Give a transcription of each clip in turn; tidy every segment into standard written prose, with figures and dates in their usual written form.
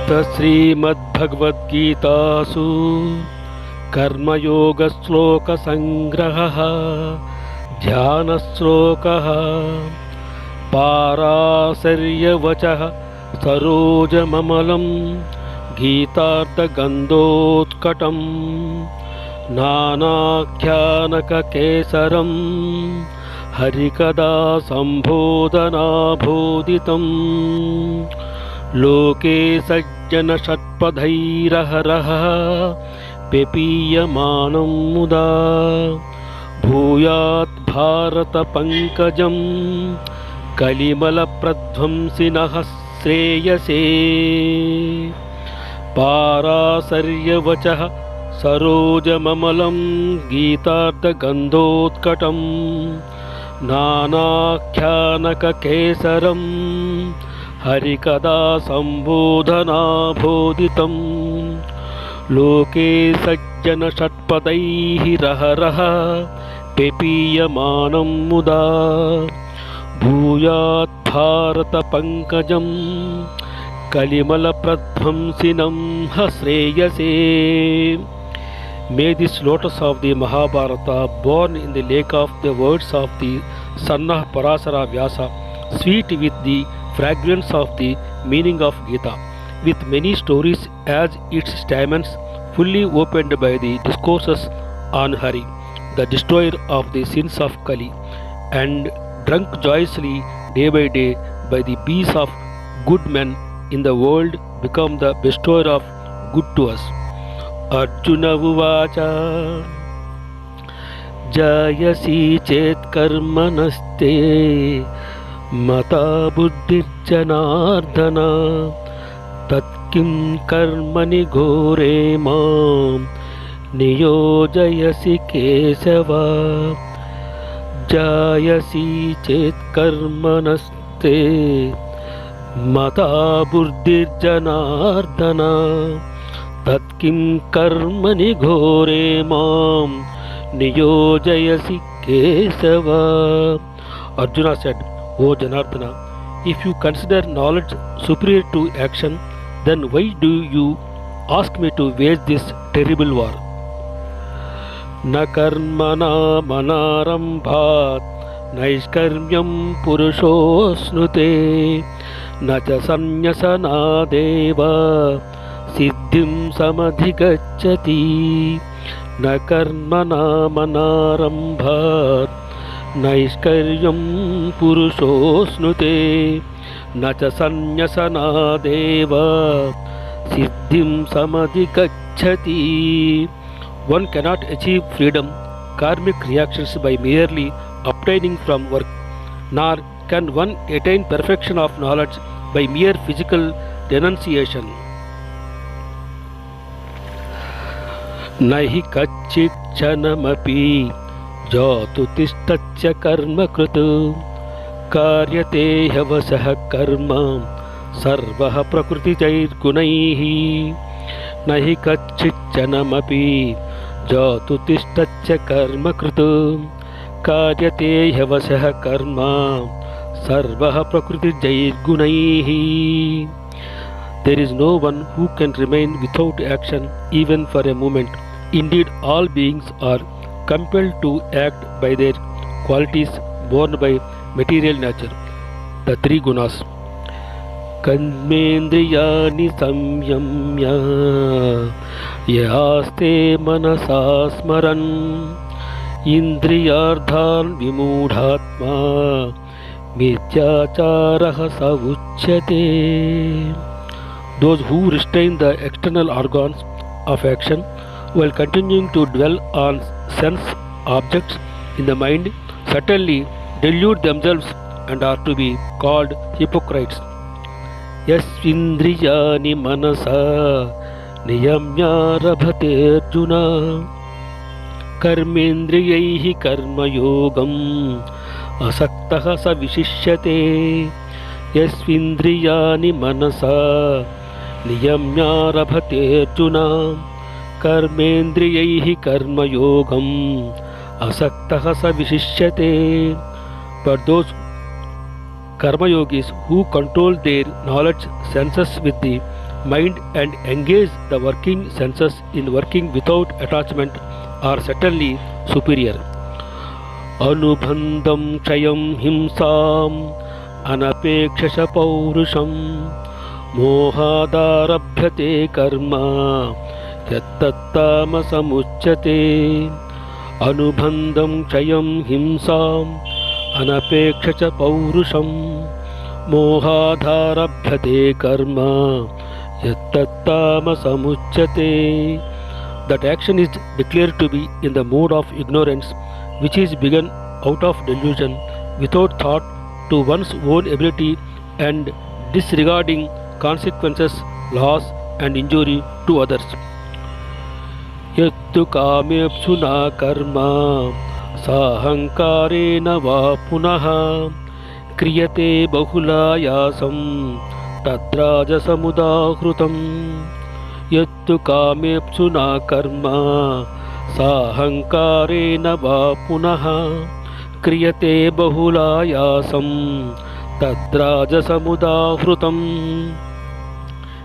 श्रीमद्भगवद्गीतासु कर्मयोगश्लोकसंग्रहः ध्यानश्लोकः पाराशर्यवचः सरोजममलं गीतार्थगन्धोत्कटं नानाख्यानककेसरं हरिकदा सम्बोधनाबोधितं लोके सज्जनषट्पदैरहरः पेपीयमानं मुदा भूयात् भारतपङ्कजं कलिमलप्रध्वंसिनः श्रेयसे पाराशर्यवचः सरोजममलं गीतार्थगन्धोत्कटं नानाख्यानककेसरं हरिकदा सम्बोधनाबोधितं लोके सज्जनषट्पदैः रहरः पेपीयमानं मुदा भूयात् भारतपङ्कजं कलिमलप्रध्वंसिनं श्रेयसे. May this lotus of the Mahabharata, born in the lake of the words of the son of Parasara Vyasa, sweet with the fragrance of the meaning of Gita, with many stories as its stamens, fully opened by the discourses on Hari, the destroyer of the sins of Kali, and drunk joyously day by day by the bees of good men in the world, become the bestower of good to us. Arjuna Uvacha Jayasi Chet Karmanaste Mata Buddhirjanardhana Tatkim Karmani Ghore Mam Niyojayasi Kesava Jayasi Chet Karmanaste Mata Buddhirjanardhana Tatkim Karmani Ghore Mam Niyojayasi Kesava. Arjuna said, O Janardana, if you consider knowledge superior to action, then why do you ask me to wage this terrible war? Na karmana manarambhat naishkarmyam purushosnute na cha sanyasana deva siddhim samadhigacchati. Na karmana manarambhat naishkaryam purushosnute na cha sanyasana deva siddhim samadhigacchati. One cannot achieve freedom, karmic reactions, by merely obtaining from work, nor can one attain perfection of knowledge by mere physical denunciation. Nahi kachit chanamapi jatu tishtachya karma krutu karyate havasah karma sarvah prakriti jair gunaihi. Nahi kachit chanamapi jatu tishtachya karma krutu karyate havasah karma sarvah prakriti jair gunaihi. There is no one who can remain without action even for a moment. Indeed, all beings are compelled to act by their qualities born by material nature, the three gunas. Karmendriyani samyamya yaste manasa smaran indriyardhan vimudhatma mityacharah savuchyate. Those who restrain the external organs of action while continuing to dwell on sense objects in the mind certainly delude themselves and are to be called hypocrites. Yasvindriyani manasa niyamya rabhate arjuna karmendriyaihi karma yogam asaktaha sa vishishyate. Yasvindriyani manasa niyamya rabhate arjuna karmendriyaihi karma yogam asaktaha sa vishishyate. But those karma yogis who control their knowledge senses with the mind and engage the working senses in working without attachment are certainly superior. Anubandham chayam himsam anapekshasha paurusham mohadarabhyate karma yattattamasamuchyate. Anubandham chayam himsam anapekshasha paurusham mohadarabhyate karma yattattamasamuchyate. That action is declared to be in the mode of ignorance, which is begun out of delusion, without thought to one's own ability and disregarding consequences, loss and injury to others. Yattu kamepsuna karma sahankarena va punaha kriyate bahulayasam tadrajasamudahrutam. Yattu kamepsuna karma sahankarena va punaha kriyate bahulayasam tadrajasamudahrutam.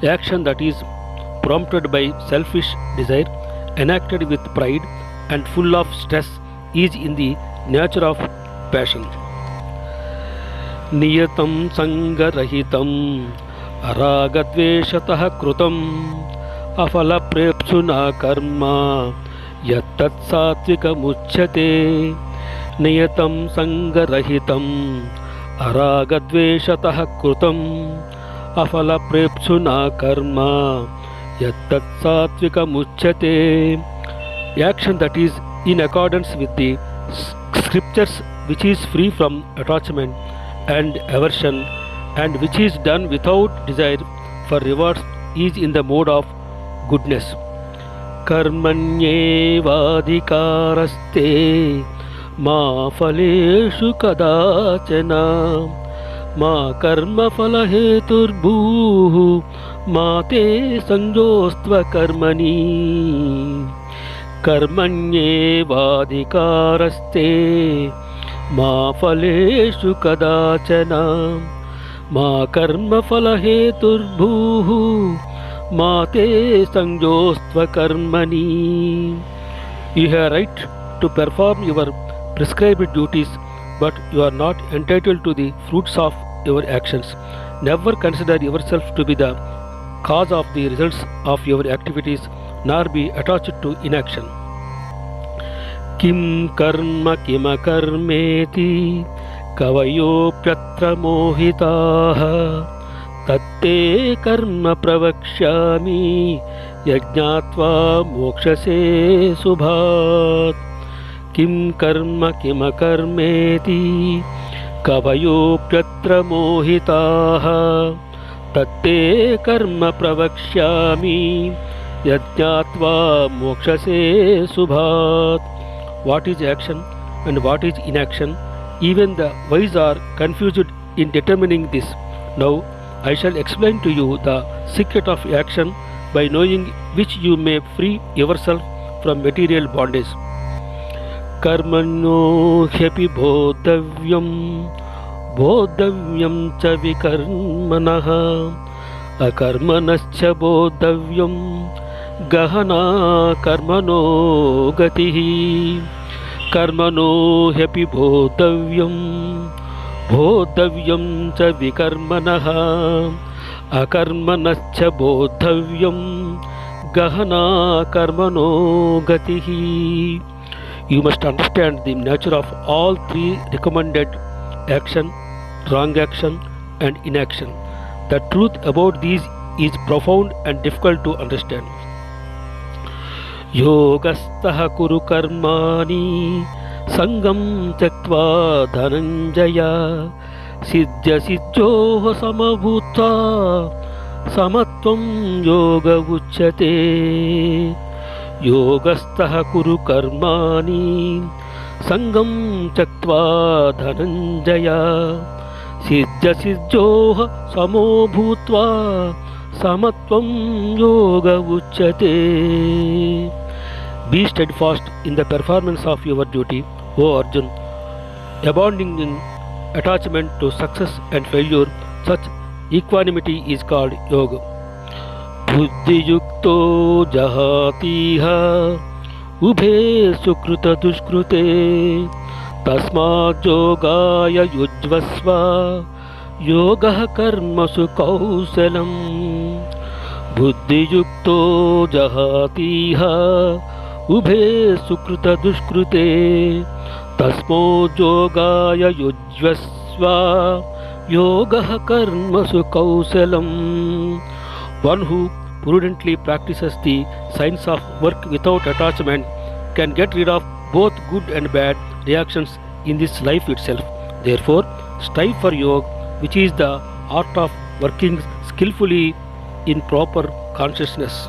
Action that is prompted by selfish desire, enacted with pride and full of stress, is in the nature of passion. Niyatam sangarahitam aragadveshatah krutam afala prepsuna karma yattat satvikam uchyate. Niyatam sangarahitam aragadveshatah krutam afala prepsuna karma yattat satvikam uchyate. Action that is in accordance with the scriptures, which is free from attachment and aversion, and which is done without desire for rewards, is in the mode of goodness. Karmanyevadhikaraste ma phaleshu kadachana ma karma phala heturbhuh ma te sanjostva karmani. Karmanyevadhikaraste ma phaleshu kadachana ma karma phala heturbhuh ma te sanjostva karmani. You have right to perform your prescribed duties, but you are not entitled to the fruits of your actions. Never consider yourself to be the cause of the results of your activities, nor be attached to inaction. Kim karma kima karmeti kavayopyatra mohitaha tatte karma pravakshyami yajnatva mokshase subhat. Kim karma kima karmeti kavayopyatra mohitaha tatte karma pravakshyami yajnatva mokshase subhat. What is action and what is inaction? Even the wise are confused in determining this. Now I shall explain to you the secret of action, by knowing which you may free yourself from material bondage. Karmano hyapi bodhavyam bodhavyam cha vikarmanaha akarmanascha bodhavyam gahana karmano gatihi. Karmano hyapi bodhavyam bodhavyam cha vikarmanaha akarmanascha bodhavyam gahana karmano gatihi. You must understand the nature of all three recommended: action, wrong action and inaction. The truth about these is profound and difficult to understand. Yogastaha kuru karmani sangam tyaktva dhananjaya siddhya siddhoha samabhuta samatvam yoga uchyate. Yogastaha kuru karmani sangam tyaktva dhananjaya siddhya siddhoha samo bhutva samatvam yoga uchyate. Be steadfast in the performance of your duty, O Arjun, abandoning attachment to success and failure. Such equanimity is called yoga. बुद्धियुक्तो जहातीह उभे सुकृत दुष्कृते तस्माद्योगाय युज्वस्व योगः कर्मसु कौशलम् बुद्धियुक्तो जहातीह उभे सुकृत दुष्कृते तस्माद्योगाय युज्वस्व योगः कर्मसु कौशलम्. One who prudently practices the science of work without attachment can get rid of both good and bad reactions in this life itself. Therefore, strive for yoga, which is the art of working skillfully in proper consciousness.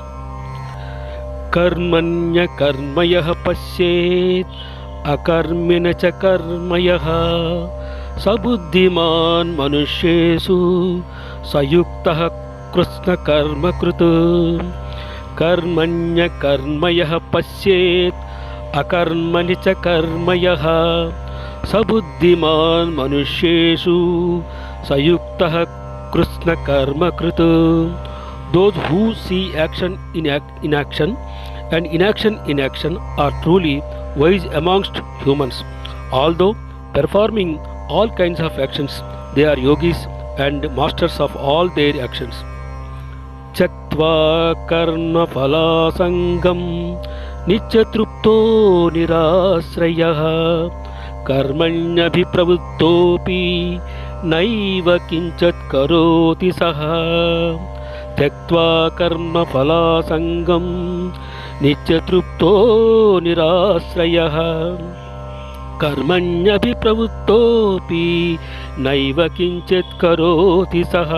Karmanya karmayah pasyet akarmina cha karmayah sabuddhiman manushyesu sayuktah Krishna कर्म कृत कर्मण्य कर्मयः पश्येत् अकर्मणि च कर्मयः सबुद्धिमान् मनुष्येषु सयुक्तः कृष्ण कर्म कृत. Those who see action in action and inaction in action are truly wise amongst humans. Although performing all kinds of actions, they are yogis and masters of all their actions. त्यक्त्वा कर्मफलासङ्गं नित्यतृप्तो निराश्रयः कर्मण्यभिप्रवृत्तोऽपि नैव किञ्चित् करोति सः. त्यक्त्वा कर्मफलासङ्गं नित्यतृप्तो निराश्रयः कर्मण्यभिप्रवृत्तोऽपि नैव किञ्चित् करोति सः.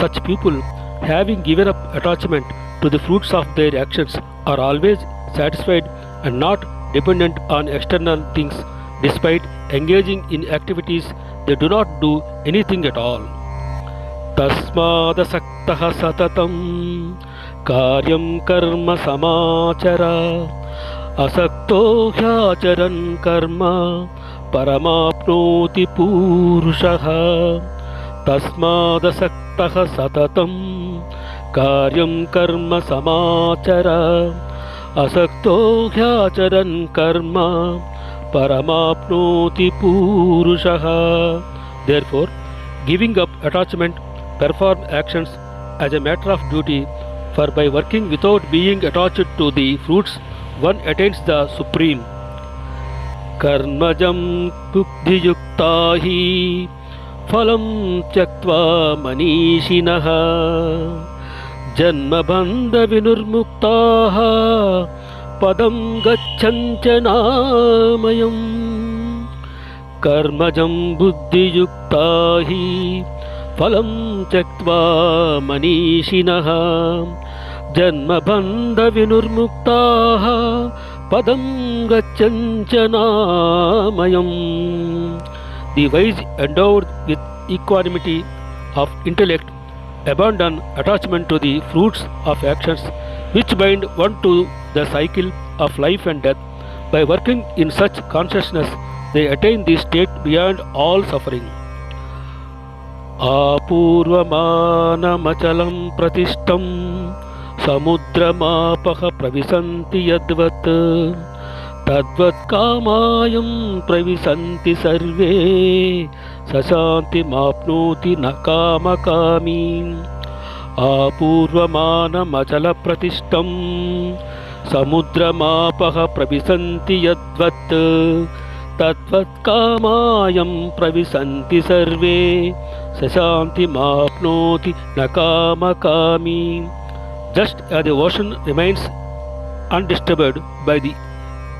Such people, having given up attachment to the fruits of their actions, are always satisfied and not dependent on external things. Despite engaging in activities, they do not do anything at all. तस्मादसक्तः सततं कार्यं कर्म समाचर असक्तो ह्याचरन् कर्म परमाप्नोति पूरुषः. तस्मादसक्तः सततं कार्यं कर्म समाचर असक्तो ह्याचरन् कर्म परमाप्नोति पूरुषः. Therefore, giving up attachment, perform actions as a matter of duty, for by working without being attached to the fruits, one attains the supreme. कर्मजं बुद्धियुक्ता हि फलं त्यक्त्वा मनीषिणः जन्मबन्धविनिर्मुक्ताः पदं गच्छन्त्य नामयम्. कर्मजं बुद्धियुक्ता हि फलं त्यक्त्वा मनीषिणः जन्मबन्धविनिर्मुक्ताः पदं गच्छन्त्य नामयम्. The wise endowed with equanimity of intellect abandon attachment to the fruits of actions which bind one to the cycle of life and death. By working in such consciousness, they attain the state beyond all suffering. Apurvamanachalam pratistham samudramapah pravisanti yadvat तद्वत् कामायं प्रविशन्ति सर्वे सशान्तिमाप्नोति न कामकामी. आपूर्वमानमचलप्रतिष्ठं समुद्रमापः प्रविशन्ति यद्वत् तद्वत् कामायं प्रविशन्ति सर्वे सशान्तिमाप्नोति न कामकामी. Just as the ocean remains undisturbed by the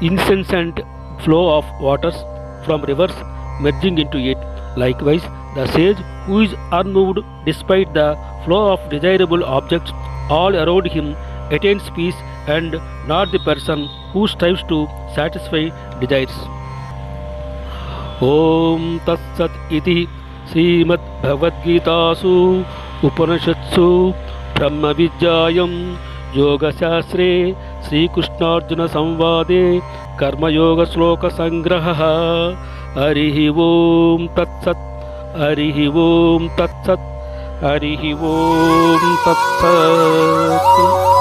incessant flow of waters from rivers merging into it, likewise the sage who is unmoved despite the flow of desirable objects all around him attains peace, and not the person who strives to satisfy desires. Om Tatsat iti Srimad Bhagavad-gītāsu Upanishadsu Brahma Vidyāyam Yoga Shastre Sri Krishnarjuna Samvade Karma Yoga Shloka Sangraha. Harihi Om Tatsat. Harihi Om Tatsat. Hari ఓం తత్సత్.